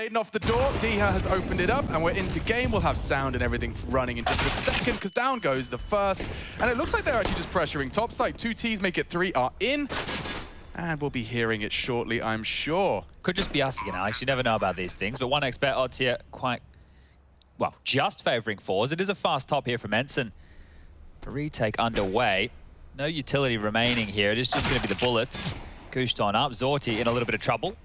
detonating off the door. dycha has opened it up, and we're into game. We'll have sound and everything running in just a second, because down goes the first. And it looks like they're actually just pressuring topside. 2 Ts make it 3 are in. And we'll be hearing it shortly, I'm sure. Could just be us again, Alex. You never know about these things. But 1xbet odds here quite, well, just favouring forZe. It is a fast top here from ENCE. A retake underway. No utility remaining here. It is just going to be the bullets. Gooshed on up. zorty in a little bit of trouble.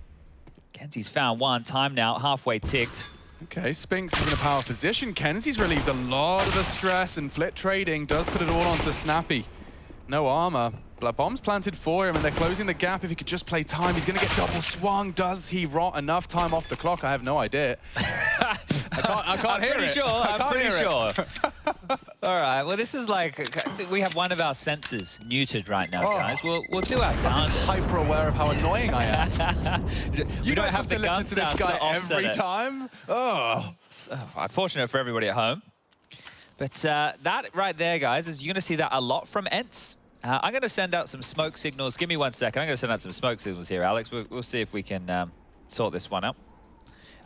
Kenzie's found one. Time now. Halfway ticked. Okay, Spinks is in a power position. Kenzie's relieved a lot of the stress, and Flit trading does put it all onto Snappy. No armor. Bomb's planted for him, and they're closing the gap. If he could just play time, he's going to get double swung. Does he rot enough time off the clock? I have no idea. I can't hear it. I'm pretty sure. All right. Well, this is like we have one of our senses neutered right now, guys. We'll do our darndest. Hyper aware of how annoying I am. You don't have to listen to this guy every time. Oh, so unfortunate for everybody at home. But that right there, guys, is you're going to see that a lot from ENCE. I'm going to send out some smoke signals. Give me 1 second. I'm going to send out some smoke signals here, Alex. We'll see if we can sort this one out.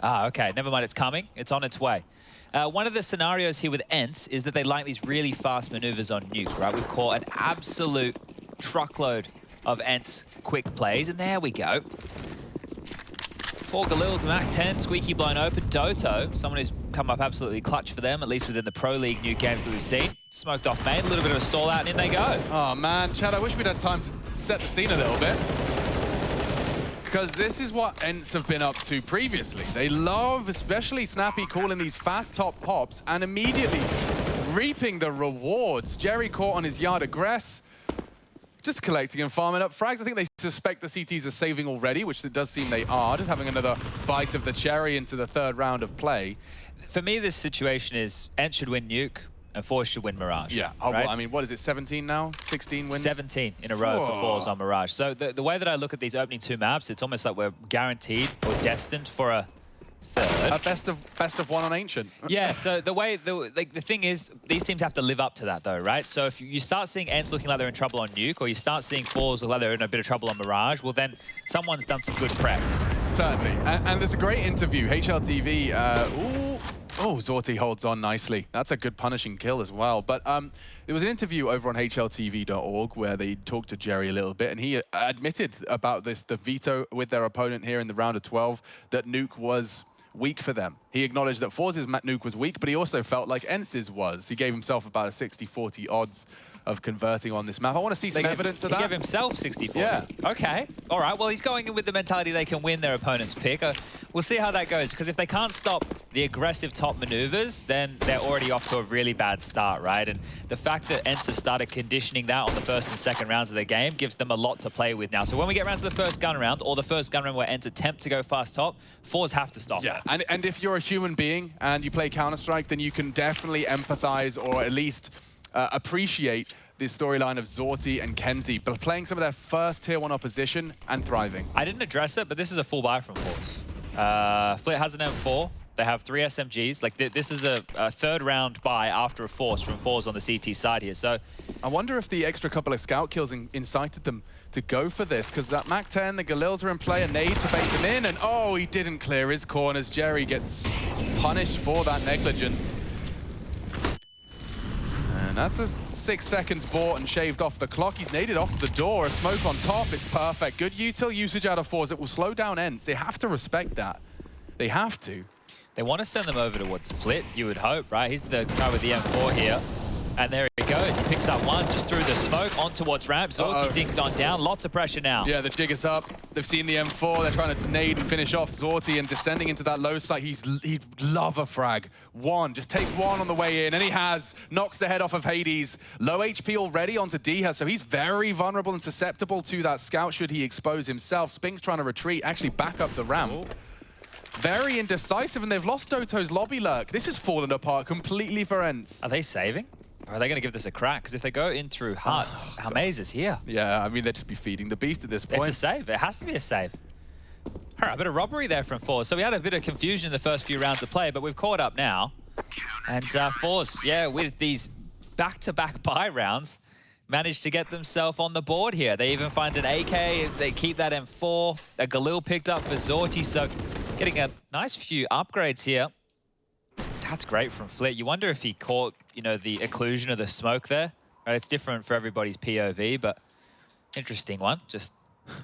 Ah, okay. Never mind. It's coming. It's on its way. One of the scenarios here with ENCE is that they like these really fast maneuvers on Nuke, right? We've caught an absolute truckload of ENCE quick plays, and there we go. 4 Galils, Mac 10, squeaky blown open. Doto, someone who's come up absolutely clutch for them, at least within the Pro League new games that we've seen. Smoked off main, a little bit of a stall out, and in they go. Oh man, Chad, I wish we'd had time to set the scene a little bit. Because this is what ENCE have been up to previously. They love, especially Snappy, calling these fast top pops and immediately reaping the rewards. Jerry caught on his yard aggress. Just collecting and farming up frags. I think they suspect the CTs are saving already, which it does seem they are. Just having another bite of the cherry into the 3rd round of play. For me, this situation is ENCE should win Nuke and forZe should win Mirage. Yeah, right? Well, I mean, what is it, 17 now? 16 wins? 17 in a row for forZe on Mirage. So the way that I look at these opening 2 maps, it's almost like we're guaranteed or destined for a 3rd. A best of 1 on Ancient. Yeah, so the thing is, these teams have to live up to that though, right? So if you start seeing ENCE looking like they're in trouble on Nuke, or you start seeing forZe look like they're in a bit of trouble on Mirage, well then someone's done some good prep. Certainly, and there's a great interview. HLTV, zorty holds on nicely. That's a good punishing kill as well. But there was an interview over on hltv.org where they talked to Jerry a little bit, and he admitted about the veto with their opponent here in the round of 12, that Nuke was weak for them. He acknowledged that forZe's Nuke was weak, but he also felt like ENCE's was. He gave himself about a 60-40 odds of converting on this map. I want to see some evidence of that. He gave himself 60-40? Yeah. Okay. All right. Well, he's going in with the mentality they can win their opponent's pick. We'll see how that goes, because if they can't stop the aggressive top maneuvers, then they're already off to a really bad start, right? And the fact that ENCE have started conditioning that on the 1st and 2nd rounds of the game gives them a lot to play with now. So when we get around to the 1st gun round, or the 1st gun round where ENCE attempt to go fast top, forZe have to stop it. And if you're a human being and you play Counter-Strike, then you can definitely empathize, or at least appreciate this storyline of zorty and Kenzie playing some of their first tier 1 opposition and thriving. I didn't address it, but this is a full buy from forZe. Flit has an M4. They have 3 SMGs. Like this is a 3rd round buy after a force from forZe on the CT side here. So I wonder if the extra couple of scout kills incited them to go for this, because that Mac 10, the Galils are in play, a nade to bait them in, and oh, he didn't clear his corners. Jerry gets punished for that negligence. And that's a 6 seconds bought and shaved off the clock. He's naded off the door. A smoke on top. It's perfect. Good util usage out of forZe. It will slow down ENCE. They have to respect that. They have to. They want to send them over towards Flit, you would hope, right? He's the guy with the M4 here. And there he goes. He picks up one just through the smoke on towards ramp. zorty dinked on down. Lots of pressure now. Yeah, the jig is up. They've seen the M4. They're trying to nade and finish off zorty, and descending into that low site. He'd love a frag. One. Just take one on the way in. And he has. Knocks the head off of Hades. Low HP already onto dycha, so he's very vulnerable and susceptible to that scout should he expose himself. Spinks trying to retreat, actually back up the ramp. Ooh. Very indecisive, and they've lost Doto's lobby lurk. This has fallen apart completely for ENCE. Are they saving? Or are they going to give this a crack? Because if they go in through Hut, Hamaze is here. Yeah, I mean, they'd just be feeding the beast at this point. It's a save. It has to be a save. All right, a bit of robbery there from forZe. So we had a bit of confusion in the first few rounds of play, but we've caught up now. And forZe, yeah, with these back-to-back buy rounds, managed to get themselves on the board here. They even find an AK. They keep that M4. A Galil picked up for zorty. So Getting a nice few upgrades here. That's great from Flit. You wonder if he caught, you know, the occlusion of the smoke there. Right, it's different for everybody's POV, but interesting one. Just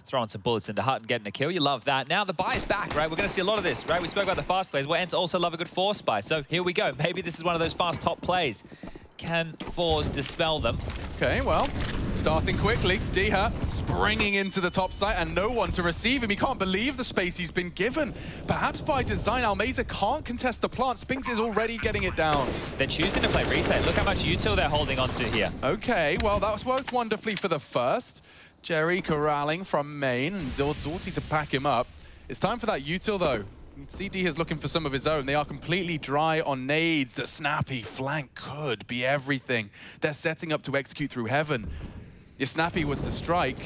throwing some bullets into Hut and getting a kill. You love that. Now the buy is back, right? We're going to see a lot of this, right? We spoke about the fast plays. Well, ENCE also love a good force buy. So here we go. Maybe this is one of those fast top plays. Can forZe dispel them? Okay, well, starting quickly. dycha springing into the top site and no one to receive him. He can't believe the space he's been given. Perhaps by design, Almeza can't contest the plant. Spinks is already getting it down. They're choosing to play retake. Look how much util they're holding onto here. Okay, well, that's worked wonderfully for the first. Jerry corralling from main and zorti to pack him up. It's time for that util, though. CD is looking for some of his own. They are completely dry on nades. The snappy flank could be everything. They're setting up to execute through heaven. If Snappy was to strike,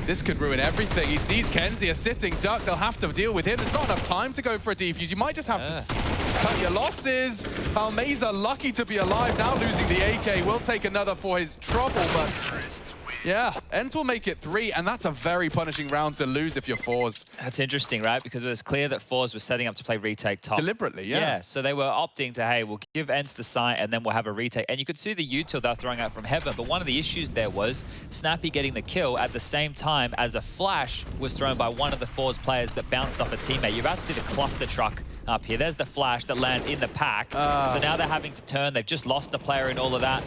this could ruin everything. He sees ENCE sitting duck. They'll have to deal with him. There's not enough time to go for a defuse. You might just have to cut your losses. Almeza lucky to be alive. Now losing the AK. Will take another for his trouble, but yeah, ENCE will make it 3, and that's a very punishing round to lose if you're forZe. That's interesting, right? Because it was clear that forZe was setting up to play retake top. Deliberately, yeah. Yeah, so they were opting to, hey, we'll give ENCE the site and then we'll have a retake. And you could see the util they're throwing out from heaven, but one of the issues there was Snappy getting the kill at the same time as a flash was thrown by one of the forZe players that bounced off a teammate. You're about to see the cluster truck up here. There's the flash that lands in the pack. So now they're having to turn. They've just lost a player in all of that.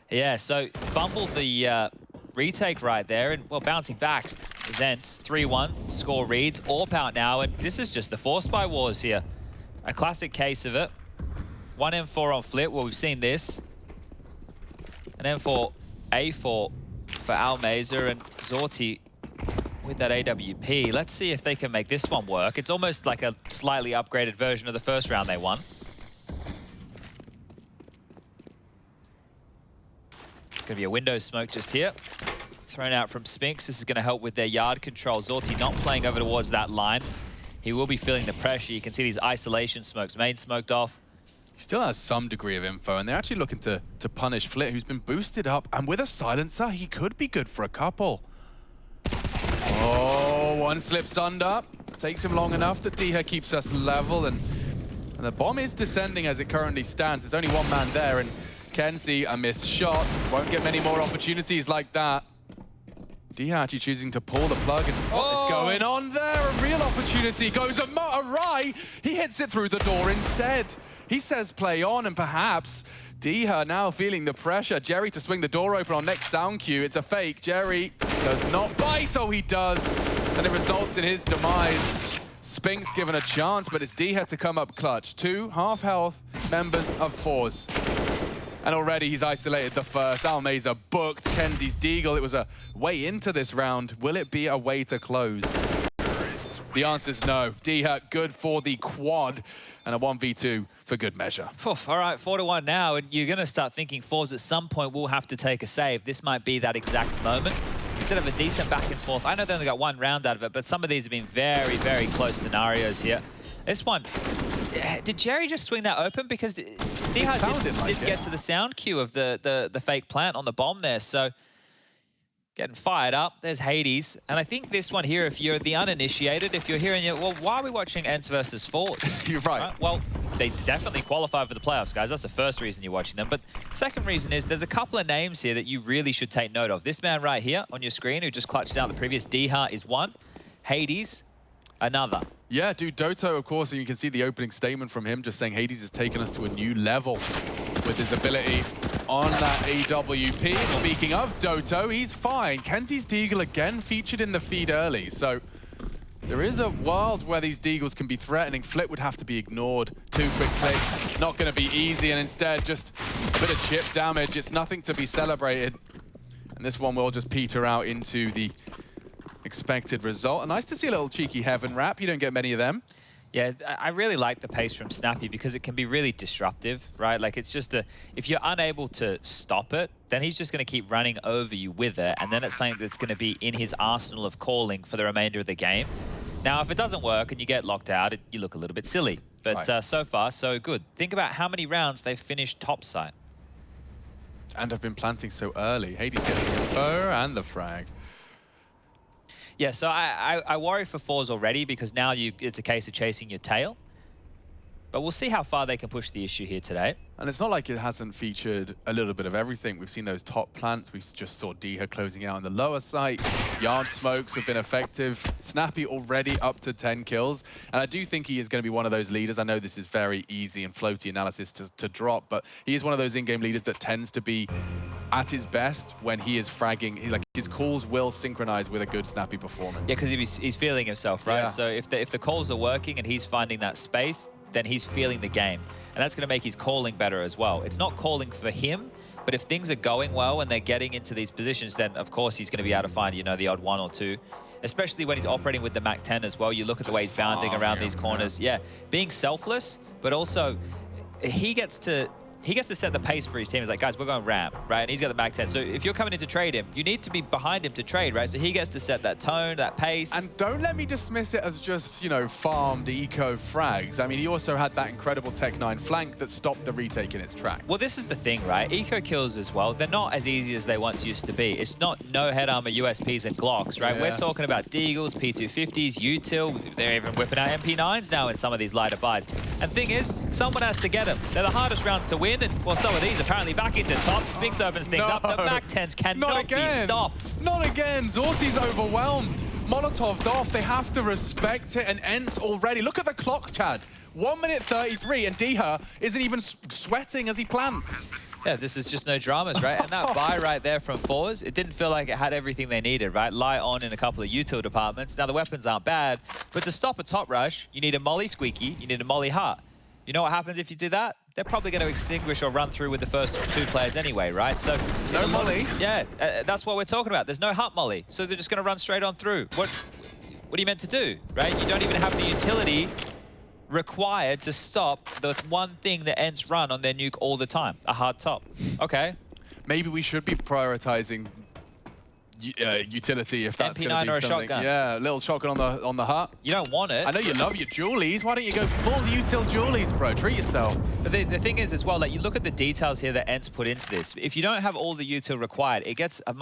Yeah, so fumbled the retake right there, and well, bouncing back is ENCE. 3-1 score reads. AWP out now, and this is just the force buy wars here. A classic case of it. 1 M4 on Flit. Well, we've seen this. An M4 A4 for Almeza, and zorti with that AWP. Let's see if they can make this one work. It's almost like a slightly upgraded version of the first round they won. Gonna be a window smoke just here. Thrown out from Spinks. This is gonna help with their yard control. zorti not playing over towards that line. He will be feeling the pressure. You can see these isolation smokes. Main smoked off. He still has some degree of info, and they're actually looking to punish Flit, who's been boosted up. And with a silencer, he could be good for a couple. Oh, one slips under. Takes him long enough that dycha keeps us level, and the bomb is descending as it currently stands. There's only one man there, and ENCE, a missed shot. Won't get many more opportunities like that. dycha actually choosing to pull the plug, and it's going on there. A real opportunity goes awry. He hits it through the door instead. He says play on, and perhaps dycha now feeling the pressure. Jerry to swing the door open on next sound cue. It's a fake. Jerry does not bite. Oh, he does. And it results in his demise. Spinks given a chance, but it's dycha to come up clutch. 2 half-health members of forZe. And already he's isolated the first. Almeza booked Kenzie's deagle. It was a way into this round. Will it be a way to close? The answer's no. dycha good for the quad, and a 1v2 for good measure. Oof, all right, 4-1 now, and you're going to start thinking forZe at some point will have to take a save. This might be that exact moment. Did have a decent back and forth. I know they only got 1 round out of it, but some of these have been very, very close scenarios here. This one, did Jerry just swing that open? Because dycha didn't get to the sound cue of the fake plant on the bomb there, so getting fired up. There's Hades. And I think this one here, if you're the uninitiated, if you're hearing it, well, why are we watching ENCE versus forZe? You're right. Well, they definitely qualify for the playoffs, guys. That's the first reason you're watching them. But second reason is there's a couple of names here that you really should take note of. This man right here on your screen who just clutched out the previous dycha is one. Hades, another. Yeah, dude, Doto, of course, and you can see the opening statement from him just saying Hades has taken us to a new level with his ability on that AWP. Speaking of Doto, he's fine. Kenzie's deagle again featured in the feed early, so there is a world where these deagles can be threatening. Flit would have to be ignored. 2 quick clicks, not going to be easy, and instead just a bit of chip damage. It's nothing to be celebrated. And this one will just peter out into the expected result. And nice to see a little cheeky heaven wrap. You don't get many of them. Yeah, I really like the pace from Snappy because it can be really disruptive, right? Like, it's just if you're unable to stop it, then he's just going to keep running over you with it, and then it's something that's going to be in his arsenal of calling for the remainder of the game. Now, if it doesn't work and you get locked out, you look a little bit silly. But right. So far, so good. Think about how many rounds they've finished topside. And have been planting so early. Hades getting the info and the frag. Yeah, so I worry for forZe already because now it's a case of chasing your tail. But we'll see how far they can push the issue here today. And it's not like it hasn't featured a little bit of everything. We've seen those top plants. We just saw dycha closing out on the lower site. Yard smokes have been effective. Snappy already up to 10 kills. And I do think he is going to be one of those leaders. I know this is very easy and floaty analysis to drop, but he is one of those in-game leaders that tends to be at his best when he is fragging. He's like, his calls will synchronize with a good Snappy performance. Yeah, because he's feeling himself, right? Yeah. So if the calls are working and he's finding that space, then he's feeling the game. And that's going to make his calling better as well. It's not calling for him, but if things are going well and they're getting into these positions, then of course he's going to be able to find, you know, the odd one or two. Especially when he's operating with the Mac 10 as well. You look at the way he's bounding around these corners. Yeah, being selfless, but also he gets to set the pace for his team. He's like, guys, we're going ramp, right? And he's got the Mac 10. So if you're coming in to trade him, you need to be behind him to trade, right? So he gets to set that tone, that pace. And don't let me dismiss it as just, you know, farmed eco frags. I mean, he also had that incredible Tech 9 flank that stopped the retake in its track. Well, this is the thing, right? Eco kills as well, they're not as easy as they once used to be. It's not no head armor USPs and Glocks, right? Yeah. We're talking about Deagles, P250s, util. They're even whipping out MP9s now in some of these lighter buys. And the thing is, someone has to get them. They're the hardest rounds to win, and well, so are these. Apparently back into top. Spinks opens things up. The Mac 10s cannot be stopped. Not again. Zorti's overwhelmed. Molotov'd off. They have to respect it. And ENCE already. Look at the clock, Chad. 1 minute 33, and dycha isn't even sweating as he plants. Yeah, this is just no dramas, right? And that buy right there from forZe, it didn't feel like it had everything they needed, right? Light on in a couple of util departments. Now, the weapons aren't bad, but to stop a top rush, you need a molly squeaky, you need a molly heart. You know what happens if you do that? They're probably going to extinguish or run through with the first two players anyway, right? So no molly. Yeah, that's what we're talking about. There's no hut molly, so they're just going to run straight on through. What are you meant to do, right? You don't even have the utility required to stop the one thing that ENCE run on their nuke all the time, a hard top. Okay. Maybe we should be prioritizing utility if that's going to be MP9 or a something. shotgun. Yeah, a little shotgun on the hut. You don't want it. I know you love your Julies. Why don't you go full util Julies, bro? Treat yourself. But the thing is as well, like you look at the details here that ENCE put into this. If you don't have all the util required, it gets a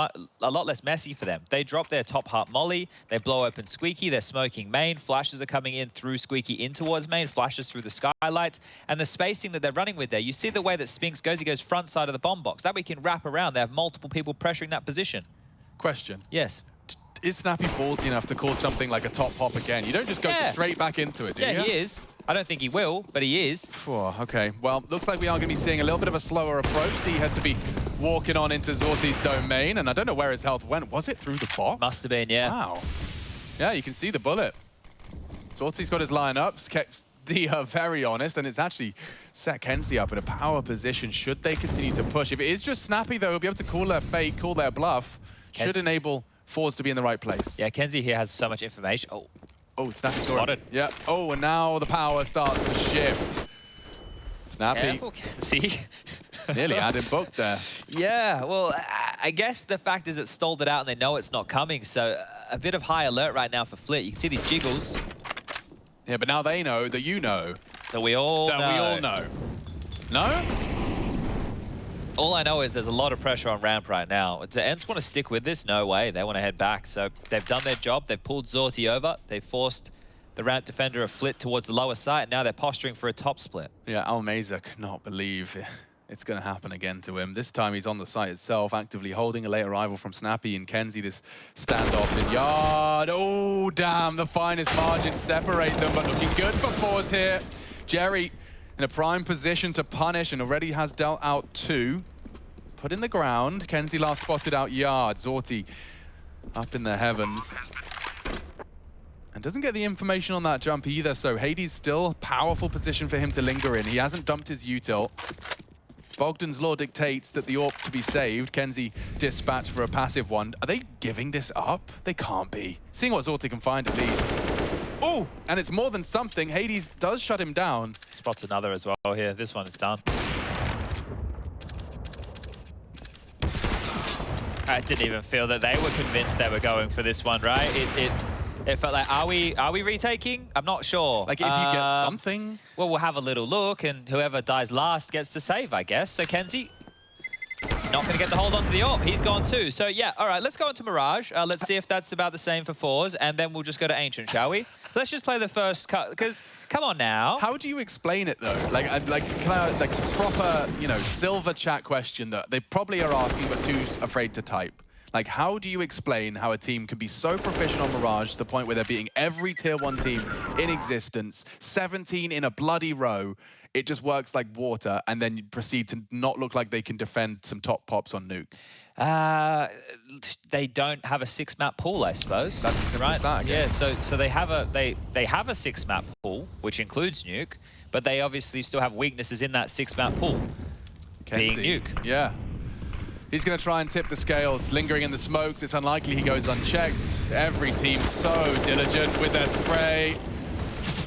lot less messy for them. They drop their top heart molly, they blow open squeaky, they're smoking main, flashes are coming in through squeaky in towards main, flashes through the skylights, and the spacing that they're running with there. You see the way that Spinks goes, he goes front side of the bomb box. That way he can wrap around. They have multiple people pressuring that position. Question. Yes. Is Snappy ballsy enough to call something like a top pop again? You don't just go straight back into it, do you? Yeah, he is. I don't think he will, but he is. Okay, well, looks like we are going to be seeing a little bit of a slower approach. D had to be walking on into Zorti's domain, and I don't know where his health went. Was it through the box? Must have been, yeah. Wow. Yeah, you can see the bullet. Zorti's got his lineups, kept dycha very honest, and it's actually set ENCE up in a power position should they continue to push. If it is just Snappy, though, he'll be able to call their fake, call their bluff. Should enable forZe to be in the right place. Yeah, ENCE here has so much information. Oh, Snappy spotted. Yeah. Oh, and now the power starts to shift. Snappy. Careful, ENCE. Nearly had him booked there. Yeah, well, I guess the fact is it stalled it out and they know it's not coming. So a bit of high alert right now for Flit. You can see these jiggles. Yeah, but now they know that you know. That we all know. No? All I know is there's a lot of pressure on ramp right now. Do ENCE want to stick with this? No way. They want to head back. So they've done their job. They've pulled Zorti over. They've forced the ramp defender of Flit towards the lower side. Now they're posturing for a top split. Yeah, Almeza could not believe it's going to happen again to him. This time he's on the site itself, actively holding a late arrival from Snappy and ENCE. This standoff in yard. Oh, damn. The finest margins separate them, but looking good for forZe here. Jerry in a prime position to punish and already has dealt out two. Put in the ground. ENCE last spotted out yard. Zorti up in the heavens. And doesn't get the information on that jump either, so Hades still powerful position for him to linger in. He hasn't dumped his util. Bogdan's law dictates that the AWP to be saved. ENCE dispatched for a passive one. Are they giving this up? They can't be. Seeing what Zorti can find at least. Oh, and it's more than something. Hades does shut him down. Spots another as well here. This one is done. I didn't even feel that they were convinced they were going for this one, right? It felt like, are we retaking? I'm not sure. Like if you get something. Well, we'll have a little look, and whoever dies last gets to save, I guess. So ENCE. not going to get the hold onto the AWP. He's gone too. So yeah, all right, let's go into Mirage. Let's see if that's about the same for forZe, and then we'll just go to Ancient, shall we? Let's just play the first cut, because come on now. How do you explain it though? Like can I like proper, you know, silver chat question that they probably are asking but too afraid to type? Like, how do you explain how a team can be so proficient on Mirage to the point where they're beating every tier 1 team in existence, 17 in a bloody row? It just works like water, and then you proceed to not look like they can defend some top pops on Nuke. They don't have a 6-map pool, I suppose. That's as simple as that, I guess. Yeah, so they have a they have a 6-map pool, which includes Nuke, but they obviously still have weaknesses in that 6-map pool. ENCE. Being Nuke. Yeah. He's going to try and tip the scales, lingering in the smokes. It's unlikely he goes unchecked. Every team's so diligent with their spray.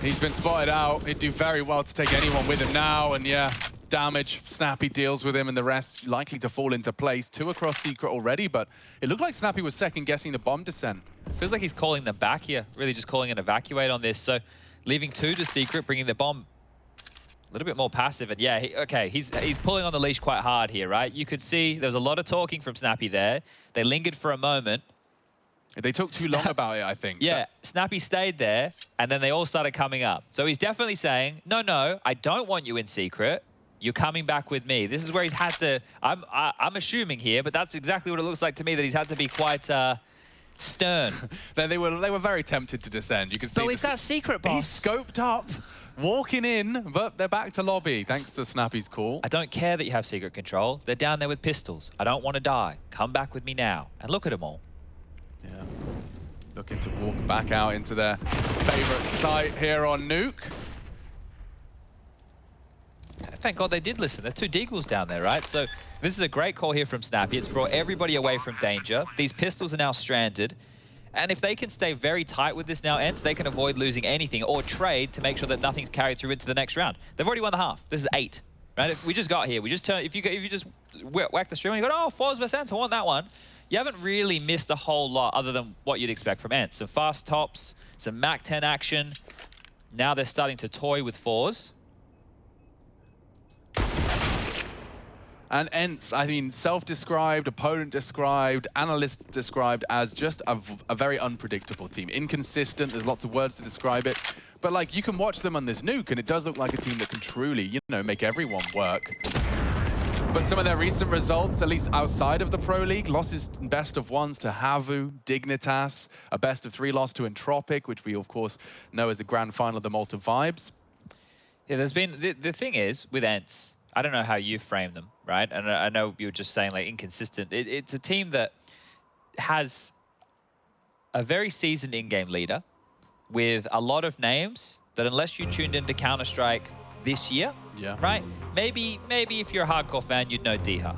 He's been spotted out. He'd do very well to take anyone with him now. And yeah, damage. Snappy deals with him, and the rest likely to fall into place. 2 across Secret already, but it looked like Snappy was second-guessing the bomb descent. It feels like he's calling them back here, really just calling an evacuate on this. So leaving 2 to Secret, bringing the bomb a little bit more passive. And yeah, he's pulling on the leash quite hard here, right? You could see there was a lot of talking from Snappy there. They lingered for a moment. They took too long about it, I think. Yeah, Snappy stayed there, and then they all started coming up. So he's definitely saying, no, I don't want you in Secret. You're coming back with me. This is where he's had to, I'm assuming here, but that's exactly what it looks like to me, that he's had to be quite stern. they were very tempted to descend. You can see. But we've got Secret, boss. He's scoped up, walking in, but they're back to lobby, thanks to Snappy's call. I don't care that you have Secret control. They're down there with pistols. I don't want to die. Come back with me now. And look at them all. Yeah. Looking to walk back out into their favorite site here on Nuke. Thank God they did listen. There's 2 deagles down there, right? So this is a great call here from Snappy. It's brought everybody away from danger. These pistols are now stranded. And if they can stay very tight with this now, ENCE, they can avoid losing anything or trade to make sure that nothing's carried through into the next round. They've already won the half. This is 8, right? If we just got here. We just turn. If you just whack the stream and you go, oh, forZe vs ENCE, I want that one. You haven't really missed a whole lot other than what you'd expect from ENCE. Some fast tops, some Mac 10 action. Now they're starting to toy with forZe. And ENCE, I mean, self-described, opponent described, analysts described as just a very unpredictable team. Inconsistent, there's lots of words to describe it. But like, you can watch them on this Nuke, and it does look like a team that can truly, you know, make everyone work. But some of their recent results, at least outside of the Pro League, losses best of 1s to Havu, Dignitas, a best of 3 loss to Entropic, which we of course know as the grand final of the Malta Vibes. Yeah, there's been, the thing is, with ENCE, I don't know how you frame them, right? And I know you were just saying like inconsistent. It's a team that has a very seasoned in-game leader with a lot of names that unless you tuned into Counter-Strike this year, right? Maybe if you're a hardcore fan, you'd know dycha.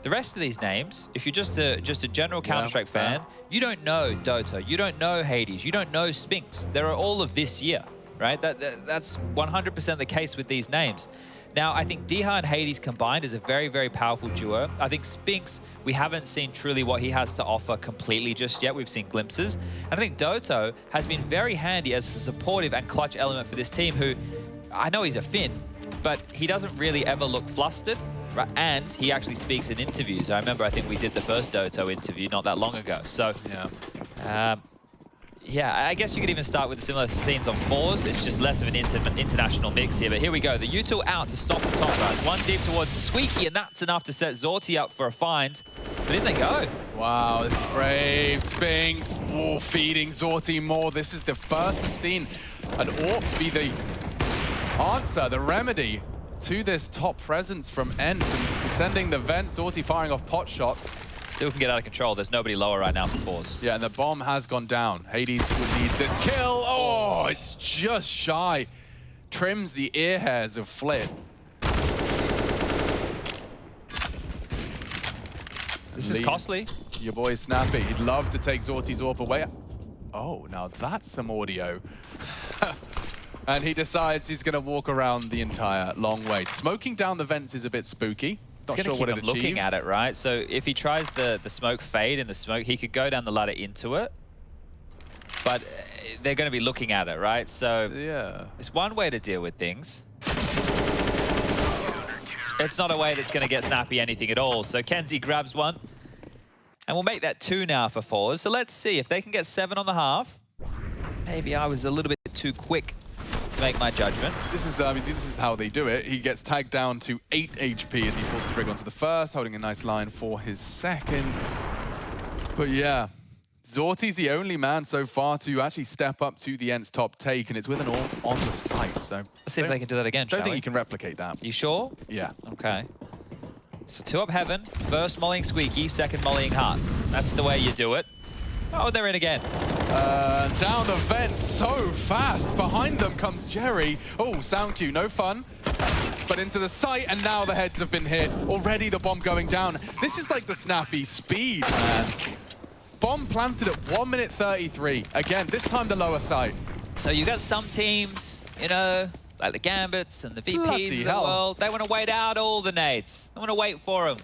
The rest of these names, if you're just a general Counter-Strike fan, you don't know Dota, you don't know Hades, you don't know Spinks. They're all of this year, right? That's 100% the case with these names. Now, I think dycha and Hades combined is a very, very powerful duo. I think Spinks, we haven't seen truly what he has to offer completely just yet. We've seen glimpses. And I think Doto has been very handy as a supportive and clutch element for this team who, I know he's a Finn, but he doesn't really ever look flustered. Right? And he actually speaks in interviews. I remember, I think we did the first Doto interview not that long ago. So, yeah, I guess you could even start with the similar scenes on forZe. It's just less of an international mix here. But here we go. The util out to stop the top guys. 1 deep towards Squeaky, and that's enough to set Zorti up for a find. But in they go. Wow, this is brave. Spinks, feeding Zorti more. This is the first we've seen an AWP be the answer, the remedy to this top presence from ENCE, and descending the vent. Zorti firing off pot shots. Still can get out of control. There's nobody lower right now for forZe. Yeah, and the bomb has gone down. Hades would need this kill. Oh, it's just shy. Trims the ear hairs of Flit. This is costly. Your boy Snappy. He'd love to take Zorti's AWP away. Oh, now that's some audio. And he decides he's going to walk around the entire long way. Smoking down the vents is a bit spooky. He's going to keep him looking at it, right? So if he tries the smoke fade in the smoke, he could go down the ladder into it. But they're going to be looking at it, right? So yeah, it's one way to deal with things. It's not a way that's going to get Snappy anything at all. So kenzie grabs one. And we'll make that 2 now for forZe. So let's see if they can get 7 on the half. Maybe I was a little bit too quick to make my judgment. This is how they do it. He gets tagged down to 8 HP as he pulls the trigger onto the first, holding a nice line for his second. But yeah, zorti's the only man so far to actually step up to the ENCE top take, and it's with an AWP on the site. So let's see if they can do that again, Don't think you can replicate that. You sure? Yeah. Okay. So 2 up heaven, first mollying Squeaky, second mollying Heart. That's the way you do it. Oh, they're in again. Down the vent so fast. Behind them comes Jerry. Oh, sound cue, no fun. But into the site, and now the heads have been hit. Already the bomb going down. This is like the Snappy speed, man. Bomb planted at 1 minute 33. Again, this time the lower site. So you got some teams, you know, like the Gambits and the VPs Bloody of the hell. world, they want to wait out all the nades. They want to wait for them.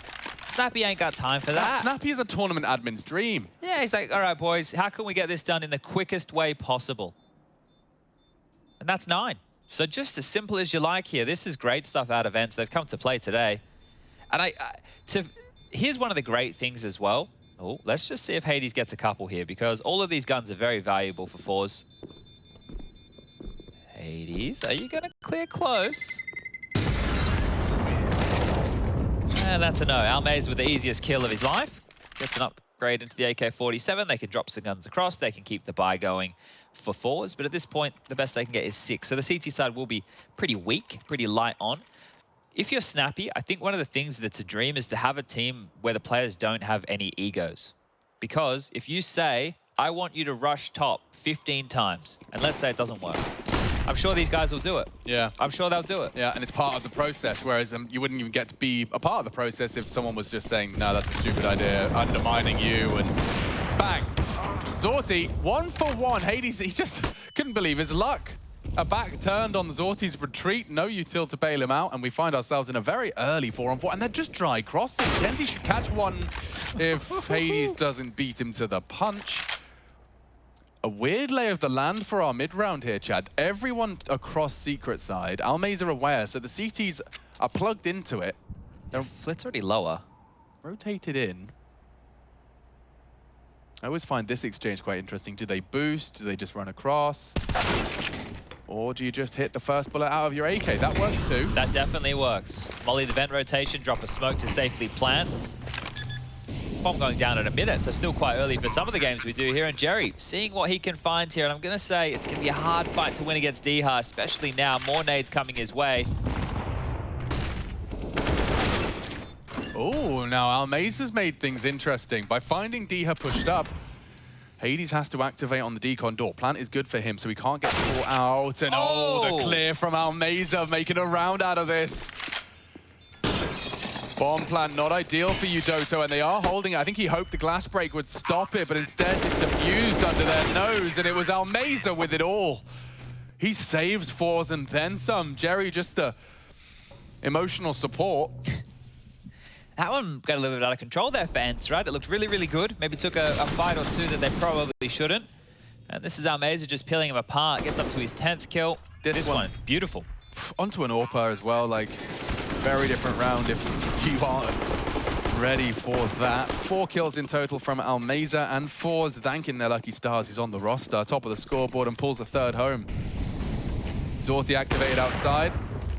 Snappy ain't got time for that. Snappy is a tournament admin's dream. Yeah, he's like, all right, boys, how can we get this done in the quickest way possible? And that's 9. So just as simple as you like here. This is great stuff out of ENCE. They've come to play today. And here's one of the great things as well. Oh, let's just see if Hades gets a couple here, because all of these guns are very valuable for forZe. Hades, are you going to clear close? And that's a no. ENCE with the easiest kill of his life. Gets an upgrade into the AK-47. They can drop some guns across. They can keep the buy going for forZe. But at this point, the best they can get is 6. So the CT side will be pretty weak, pretty light on. If you're Snappy, I think one of the things that's a dream is to have a team where the players don't have any egos. Because if you say, I want you to rush top 15 times, and let's say it doesn't work, I'm sure these guys will do it. Yeah. I'm sure they'll do it. Yeah, and it's part of the process, whereas you wouldn't even get to be a part of the process if someone was just saying, no, that's a stupid idea, undermining you, and bang. Zorti, 1 for 1. Hades, he just couldn't believe his luck. A back turned on Zorti's retreat, no util to bail him out, and we find ourselves in a very early 4-on-4, and they're just dry crossing. kenzie should catch one if Hades doesn't beat him to the punch. A weird lay of the land for our mid-round here, Chad. Everyone across secret side, Almaze are aware, so the CTs are plugged into it. Their flit's already lower. Rotated in. I always find this exchange quite interesting. Do they boost? Do they just run across? Or do you just hit the first bullet out of your AK? That works too. That definitely works. Molly the vent rotation, drop a smoke to safely plant. Bomb going down in a minute, so still quite early for some of the games we do here. And Jerry, seeing what he can find here, and I'm going to say it's going to be a hard fight to win against dycha, especially now. More nades coming his way. Oh, now Almaze has made things interesting. By finding dycha pushed up, Hades has to activate on the decon door. Plant is good for him, so he can't get caught out. And oh, the clear from Almaze, making a round out of this. Bomb plant not ideal for you, Doto, and they are holding it. I think he hoped the glass break would stop it, but instead it's diffused under their nose, and it was Almaze with it all. He saves forZe and then some. Jerry, just the emotional support. That one got a little bit out of control there for ENCE, right? It looked really, really good. Maybe took a fight or two that they probably shouldn't. And this is Almaze just peeling him apart. Gets up to his 10th kill. This one, beautiful. Onto an AWPer as well, like, very different round if you are ready for that. 4 kills in total from Almaze, and forZe thanking their lucky stars. He's on the roster, top of the scoreboard, and pulls the 3rd home. Zorti activated outside,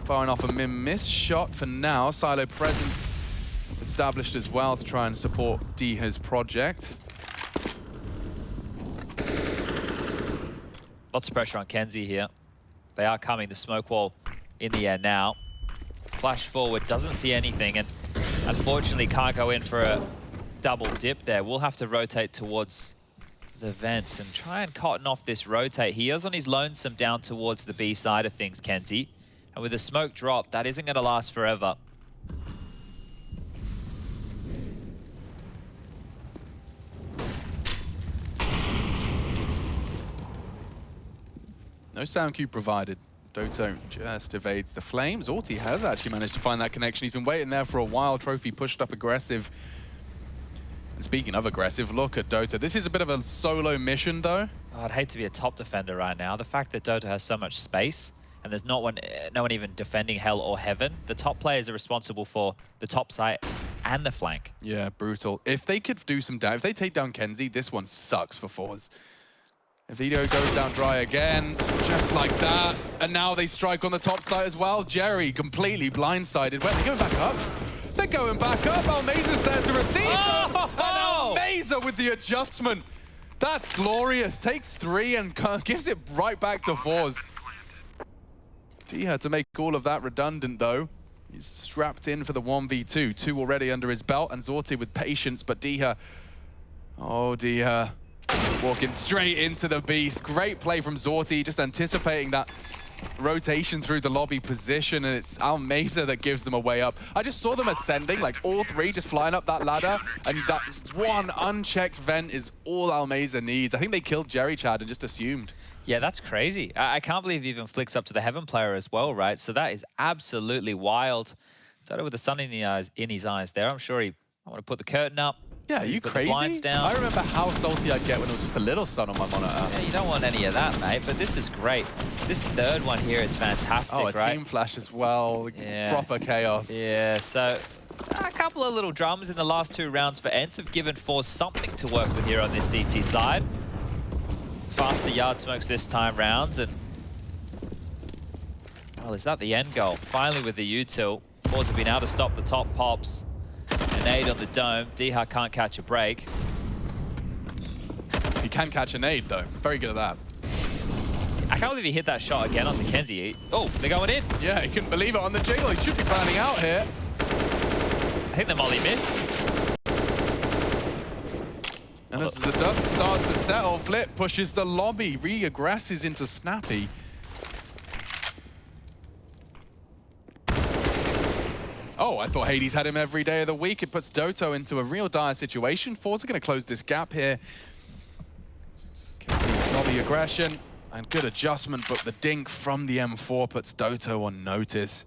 firing off a miss shot for now. Silo presence established as well to try and support dycha's project. Lots of pressure on kenzie here. They are coming, the smoke wall in the air now. Flash forward, doesn't see anything, and unfortunately can't go in for a double dip there. We'll have to rotate towards the vents and try and cotton off this rotate. He is on his lonesome down towards the B side of things, kenzie. And with the smoke drop, that isn't going to last forever. No sound cue provided. Doto just evades the flames. Zorti has actually managed to find that connection. He's been waiting there for a while. Trophy pushed up aggressive. And speaking of aggressive, look at Doto. This is a bit of a solo mission, though. Oh, I'd hate to be a top defender right now. The fact that Doto has so much space and there's no one even defending hell or heaven, the top players are responsible for the top site and the flank. Yeah, brutal. If they could do some damage, if they take down Kenzie, this one sucks for forZe. If Vito goes down dry again, just like that, and now they strike on the top side as well. Jerry completely blindsided. Wait, they're going back up? They're going back up. Almeza's there to receive. Oh! And Almeza with the adjustment. That's glorious. Takes 3 and gives it right back to forZe. dycha to make all of that redundant, though. He's strapped in for the 1v2. 2 already under his belt, and Zorti with patience, but dycha... Oh, dycha. Walking straight into the beast. Great play from Zorti, just anticipating that rotation through the lobby position, and it's Almeza that gives them a way up. I just saw them ascending, like all 3 just flying up that ladder, and that one unchecked vent is all Almeza needs. I think they killed Jerry Chad and just assumed. Yeah, that's crazy. I can't believe he even flicks up to the Heaven player as well, right? So that is absolutely wild. Dodo with the sun in his eyes there. I'm sure I want to put the curtain up. Yeah, are you crazy? The blinds down. I remember how salty I'd get when it was just a little sun on my monitor. Yeah, you don't want any of that, mate, but this is great. This third one here is fantastic, right? right? Team flash as well. Yeah. Proper chaos. Yeah, so a couple of little drums in the last 2 rounds for ENCE have given forZe something to work with here on this CT side. Faster yard smokes this time rounds, and well, is that the end goal? Finally with the util, forZe have been able to stop the top pops. An nade on the dome. dycha can't catch a break. He can catch a nade, though. Very good at that. I can't believe he hit that shot again onto Kenzie. Oh, they're going in. Yeah, he couldn't believe it on the jiggle. He should be burning out here. I think the molly missed. And as the dust starts to settle, Flip pushes the lobby, re-aggresses into Snappy. Oh, I thought Hades had him every day of the week. It puts Doto into a real dire situation. forZe are going to close this gap here. Lobby aggression and good adjustment, but the dink from the M4 puts Doto on notice.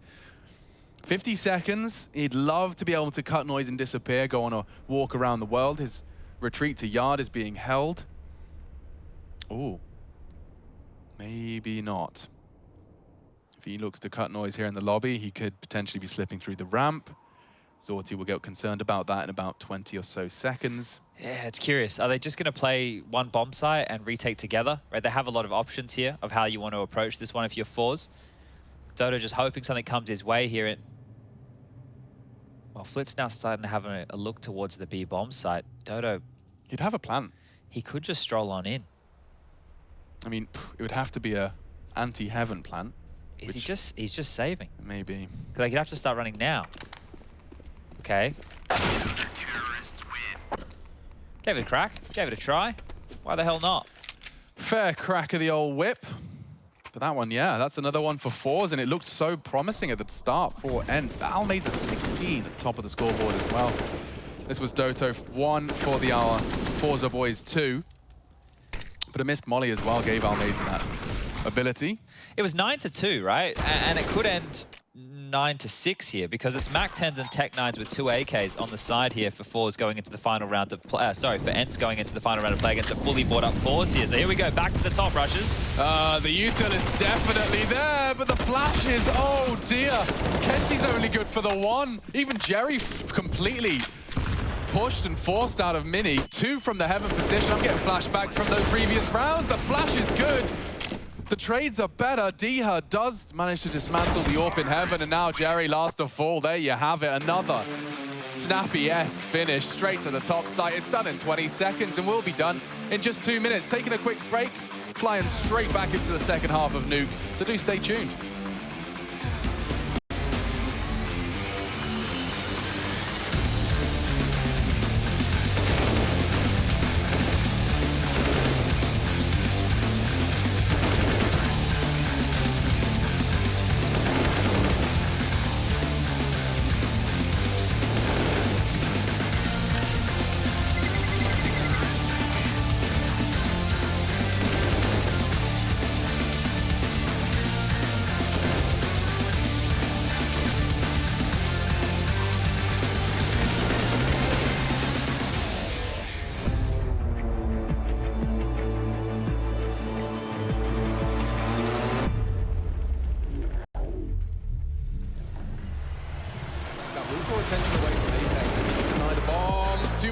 50 seconds. He'd love to be able to cut noise and disappear, go on a walk around the world. His retreat to yard is being held. Ooh. Maybe not. If he looks to cut noise here in the lobby, he could potentially be slipping through the ramp. Zorti will get concerned about that in about 20 or so seconds. Yeah, it's curious. Are they just going to play one bomb site and retake together? Right, they have a lot of options here of how you want to approach this one if you're forZe. Dodo just hoping something comes his way here. Well, Flit's now starting to have a look towards the B bomb site. Dodo... He'd have a plan. He could just stroll on in. I mean, it would have to be a anti-heaven plan. He's just saving. Maybe. Because like, he'd have to start running now. Okay. Gave it a crack. Gave it a try. Why the hell not? Fair crack of the old whip. But that one, yeah, that's another one for forZe, and it looked so promising at the start for ENCE. Almeza 16 at the top of the scoreboard as well. This was Doto 1 for the forZe boys 2. But a missed molly as well gave Almeza that ability. It was 9-2, right? And it could end 9-6 here because it's Mac-10s and Tech-9s with 2 AKs on the side here for forZe going into the final round of play. Sorry, for ENCE going into the final round of play against a fully bought up forZe here. So here we go, back to the top rushes. The util is definitely there, but the flashes, oh dear. Kenzie's only good for the 1. Even Jerry completely pushed and forced out of Mini. 2 from the heaven position. I'm getting flashbacks from those previous rounds. The flash is good. The trades are better. dycha does manage to dismantle the AWP in heaven, and now Jerry last of all. There you have it. Another snappy-esque finish straight to the top site. It's done in 20 seconds and will be done in just 2 minutes. Taking a quick break, flying straight back into the second half of Nuke. So do stay tuned.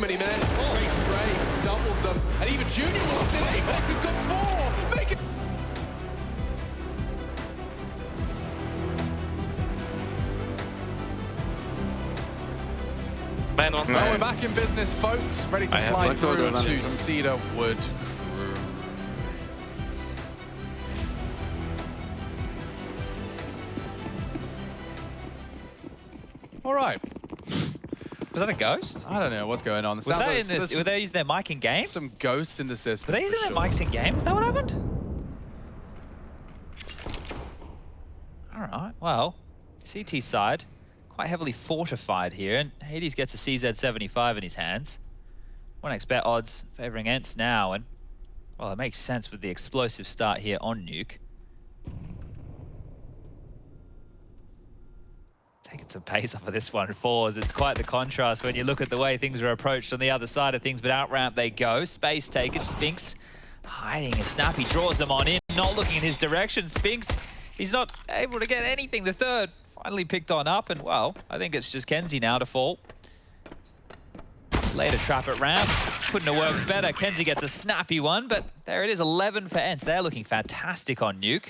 many men. Great spray, doubles them, and even Junior walked in. Apex has got 4. Make it. Man one. Well, we're back in business, folks. Ready to fly through to Cedar Wood. All right. Was that a ghost? I don't know what's going on. Were they using their mic in game? Some ghosts in the system. Were they using their mics in game? Is that what happened? All right. Well, CT side, quite heavily fortified here, and Hades gets a CZ75 in his hands. 1xBet odds favoring ENCE now, and well, it makes sense with the explosive start here on Nuke. Taking some pace off of this one, forZe. It's quite the contrast when you look at the way things are approached on the other side of things, but out ramp they go. Space taken, Spinx hiding a snap. He draws them on in, not looking in his direction. Spinx, he's not able to get anything. The third finally picked on up, and well, I think it's just kenZe now to fall. Later trap at ramp. Couldn't have worked better. kenZe gets a snappy one, but there it is, 11 for ENCE. They're looking fantastic on Nuke.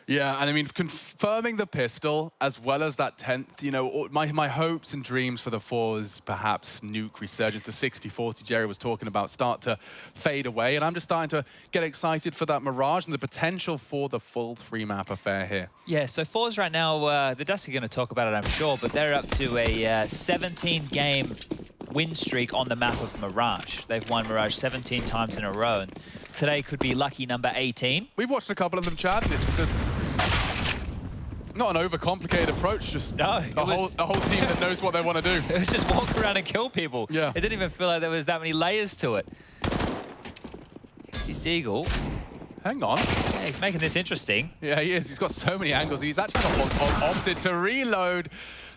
Yeah, and I mean, confirming the pistol as well as that 10th, you know, my hopes and dreams for the forZe, perhaps Nuke resurgence, the 60-40 Jerry was talking about, start to fade away. And I'm just starting to get excited for that Mirage and the potential for the full 3-map affair here. Yeah, so forZe right now, the Dust are going to talk about it, I'm sure, but they're up to a 17-game win streak on the map of Mirage. They've won Mirage 17 times in a row, and today could be lucky number 18. We've watched a couple of them, Chad, and it's not an overcomplicated approach, just a whole team that knows what they want to do. It was just walk around and kill people. Yeah. It didn't even feel like there was that many layers to it. He's Deagle. Hang on. Yeah, he's making this interesting. Yeah, he is. He's got so many angles. He's actually opted to reload.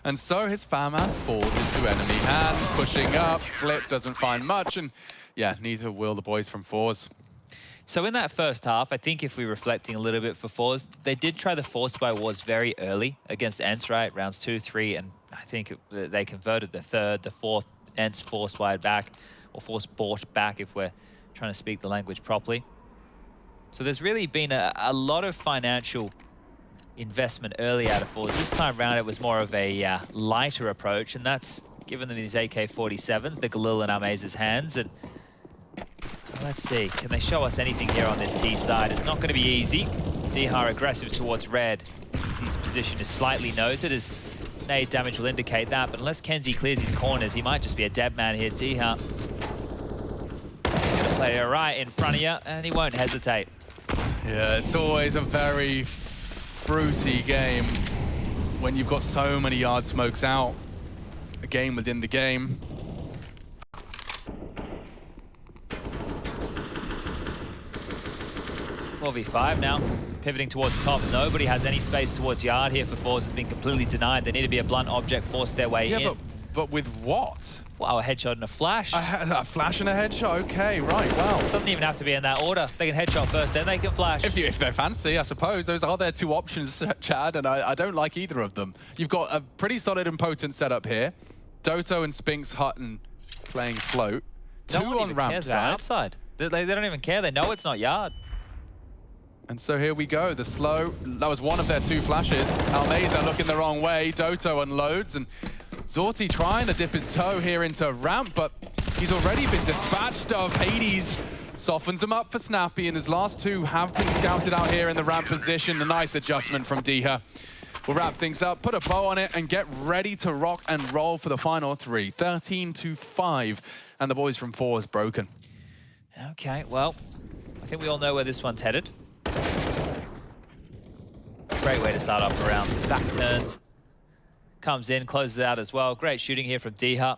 And so his FAMAS falls into enemy hands, pushing up. Flip doesn't find much. And yeah, neither will the boys from forZe. So in that first half, I think if we're reflecting a little bit for forZe, they did try the force by wars very early against ENCE, right? Rounds 2, 3, and I think they converted the third, the fourth, ENCE force wide back, or force bought back if we're trying to speak the language properly. So there's really been a lot of financial investment early out of forZe. This time around, it was more of a lighter approach, and that's given them these AK-47s, the Galil in Amaze's hands, and let's see, can they show us anything here on this T side? It's not going to be easy. dycha aggressive towards red. His position is slightly noted as nade damage will indicate that, but unless kenZe clears his corners, he might just be a dead man here. dycha gonna play it right in front of you, and he won't hesitate. Yeah, it's always a very fruity game when you've got so many yard smokes out. A game within the game. 4v5 now, pivoting towards top. Nobody has any space towards yard here for forZe. Has been completely denied. They need to be a blunt object, force their way in. Yeah, but with what? Wow, a headshot and a flash. A flash and a headshot? Okay, right, wow. Doesn't even have to be in that order. They can headshot first, then they can flash. If they're fancy, I suppose. Those are their two options, Chad, and I don't like either of them. You've got a pretty solid and potent setup here. Doto and Spinx Hutton playing float. Two on ramp side. Outside. They don't even care. They know it's not yard. And so here we go, the slow. That was one of their two flashes. Almeza looking the wrong way. Doto unloads, and Zorti trying to dip his toe here into ramp, but he's already been dispatched of Hades. Softens him up for Snappy, and his last two have been scouted out here in the ramp position. A nice adjustment from dycha. We'll wrap things up, put a bow on it, and get ready to rock and roll for the final three. 13-5, and the boys from forZe broken. Okay, well, I think we all know where this one's headed. Great way to start off the round. Back turns. Comes in, closes out as well. Great shooting here from dycha.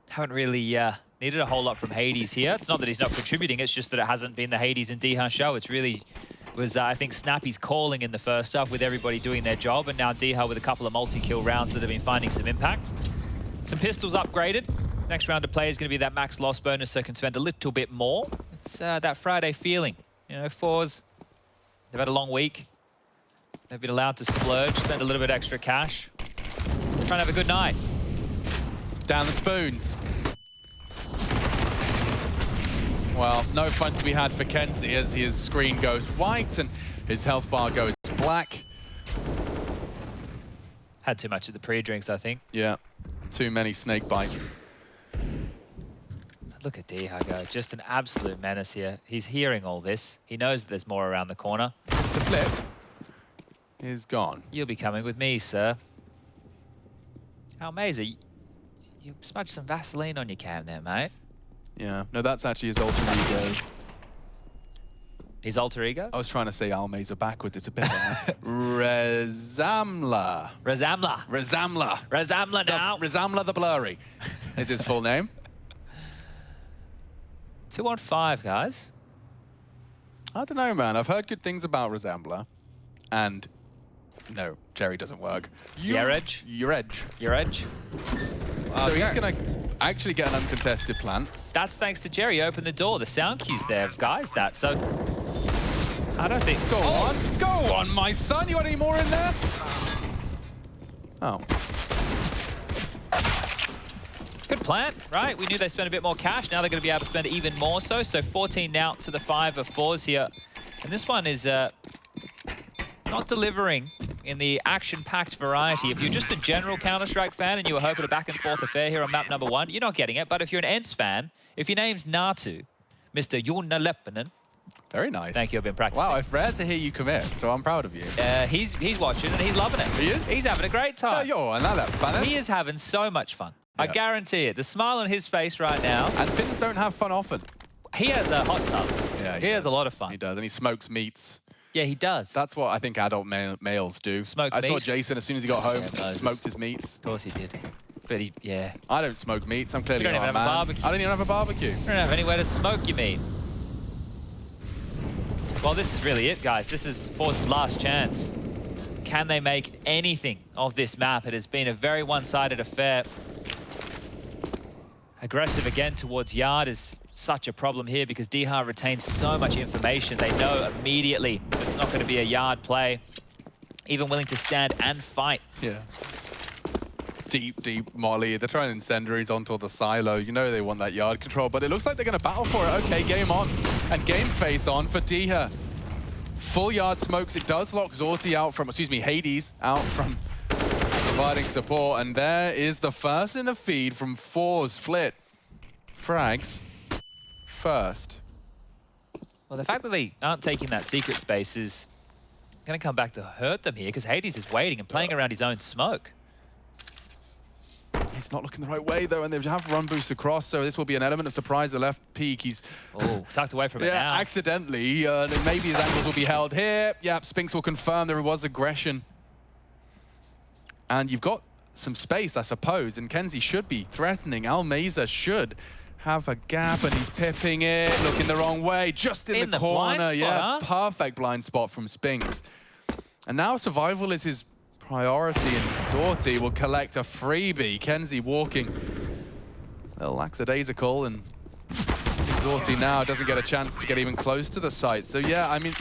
Haven't really needed a whole lot from Hades here. It's not that he's not contributing, it's just that it hasn't been the Hades and dycha show. It's really was, I think, Snappy's calling in the first half with everybody doing their job, and now dycha with a couple of multi-kill rounds that have been finding some impact. Some pistols upgraded. Next round of play is going to be that max loss bonus, so can spend a little bit more. It's that Friday feeling. You know, forZe, they've had a long week. They've been allowed to splurge, spend a little bit extra cash. Trying to have a good night. Down the spoons. Well, no fun to be had for Kenzie as his screen goes white and his health bar goes black. Had too much of the pre-drinks, I think. Yeah, too many snake bites. Look at dycha go, just an absolute menace here. He's hearing all this. He knows that there's more around the corner. The flip is gone. You'll be coming with me, sir. Almeza, you smudged some Vaseline on your cam there, mate. Yeah, no, that's actually his alter ego. His alter ego? I was trying to say Almeza backwards. It's a bit Rezamla. Rezamla. Rezamla. Rezamla now. Rezamla the Blurry is his full name. 2-on-5, guys. I don't know, man. I've heard good things about Rezamla. And no, Jerry doesn't work. Your edge? Your edge. Your edge. So he's going to actually get an uncontested plant. That's thanks to Jerry. Open the door. The sound cue's there, guys. That. So I don't think. Go on. Go on, my son. You got any more in there? Oh. Good plan, right? We knew they spent a bit more cash. Now they're going to be able to spend even more so. So 14 now to the 5 of forZe here. And this one is not delivering in the action-packed variety. If you're just a general Counter-Strike fan and you were hoping a back-and-forth affair here on map number 1, you're not getting it. But if you're an ENCE fan, if your name's Natu, Mr. Joona Leppänen. Very nice. Thank you, I've been practicing. Wow, it's rare to hear you commit, so I'm proud of you. He's watching and he's loving it. He is? He's having a great time. He is having so much fun. I guarantee it. The smile on his face right now. And Finns don't have fun often. He has a hot tub. Yeah, he has a lot of fun. He does, and he smokes meats. Yeah, he does. That's what I think adult males do. Smoke I meat? saw Jason as soon as he got home, smoked his meats. Of course he did. But he, yeah. I don't smoke meats. I'm clearly You don't not even a have a man. barbecue. I don't even have a barbecue. You don't have anywhere to smoke your meat. Well, this is really it, guys. This is forZe's last chance. Can they make anything of this map? It has been a very one-sided affair. Aggressive again towards Yard is such a problem here because dycha retains so much information. They know immediately that it's not going to be a Yard play. Even willing to stand and fight. Yeah. Deep molly. They're throwing incendiaries onto the silo. You know they want that Yard control, but it looks like they're going to battle for it. Okay, game on. And game face on for dycha. Full Yard smokes. It does lock zorty out from, Hades out from providing support. And there is the first in the feed from forZe. Flit. Frags. First. Well, the fact that they aren't taking that secret space is going to come back to hurt them here because Hades is waiting and playing around his own smoke. He's not looking the right way, though, and they have run boost across, so this will be an element of surprise. The left peak, he's... Oh, tucked away from it now. Accidentally. Maybe his angles will be held here. Yeah, Spinks will confirm there was aggression. And you've got some space, I suppose, and Kenzie should be threatening. Almeza should have a gap, and he's pipping it, looking the wrong way, just in the corner. Blind spot, huh? Perfect blind spot from Spinks. And now survival is his priority, and zorty will collect a freebie. Kenzie walking a little lackadaisical, and zorty now doesn't get a chance to get even close to the site. So yeah, I mean,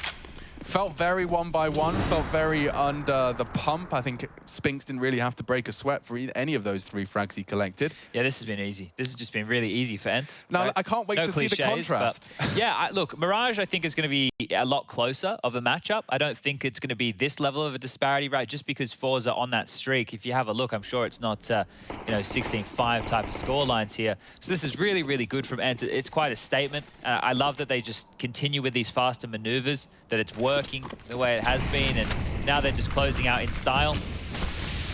felt very one by one, felt very under the pump. I think Spinks didn't really have to break a sweat for any of those 3 frags he collected. Yeah, this has been easy. This has just been really easy for ENCE. No, right? I can't wait to see the contrast. Yeah, look, Mirage I think is going to be a lot closer of a matchup. I don't think it's going to be this level of a disparity, right? Just because forZe are on that streak. If you have a look, I'm sure it's not, 16-5 type of score lines here. So this is really, really good from ENCE. It's quite a statement. I love that they just continue with these faster maneuvers, that it's working the way it has been, and now they're just closing out in style.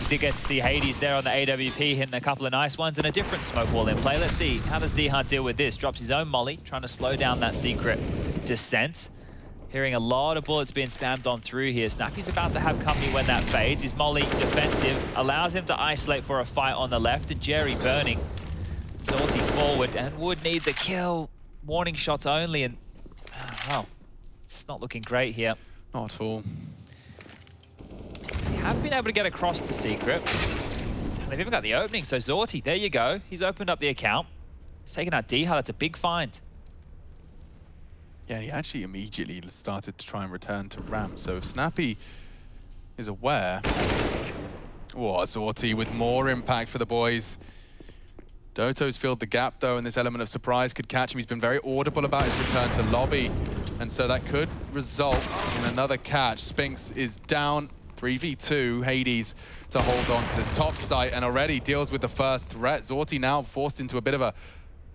We did get to see Hades there on the AWP hitting a couple of nice ones and a different smoke wall in play. Let's see, how does dycha deal with this? Drops his own molly, trying to slow down that secret descent. Hearing a lot of bullets being spammed on through here. Snappy's about to have company when that fades. His molly defensive allows him to isolate for a fight on the left, and Jerry burning. zorty forward and would need the kill. Warning shots only, and well, it's not looking great here. Not at all. They have been able to get across to secret. And they've even got the opening, so zorty, there you go. He's opened up the account. He's taken out dycha, that's a big find. Yeah, he actually immediately started to try and return to ramp. So if Snappy is aware... Oh, zorty with more impact for the boys. Doto's filled the gap, though, and this element of surprise could catch him. He's been very audible about his return to lobby, and so that could result in another catch. Spinks is down 3v2. Hades to hold on to this top site and already deals with the first threat. Zorti now forced into a bit of a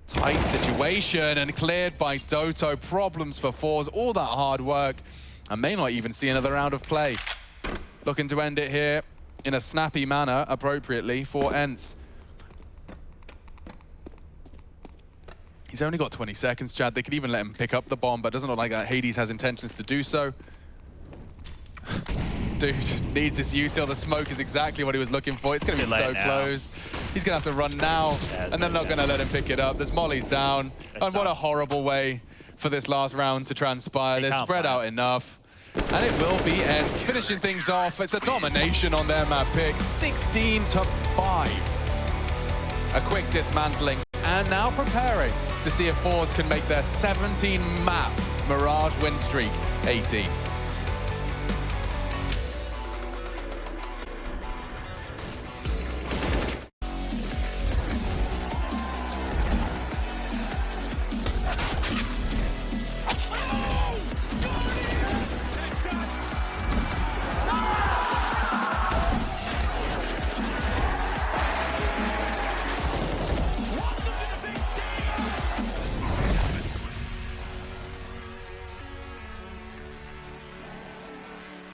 tight situation and cleared by Doto. Problems for forZe, all that hard work, and may not even see another round of play. Looking to end it here in a snappy manner, appropriately, for ENCE. He's only got 20 seconds, Chad. They could even let him pick up the bomb, but it doesn't look like Hades has intentions to do so. Dude needs this util. The smoke is exactly what he was looking for. It's going to be so close. He's going to have to run now, and they're not going to let him pick it up. This molly's down. And what a horrible way for this last round to transpire. They're spread out enough. And it will be ENCE finishing things off. It's a domination on their map pick. 16-5. A quick dismantling. And now preparing to see if forZe can make their 17-map Mirage win streak 18.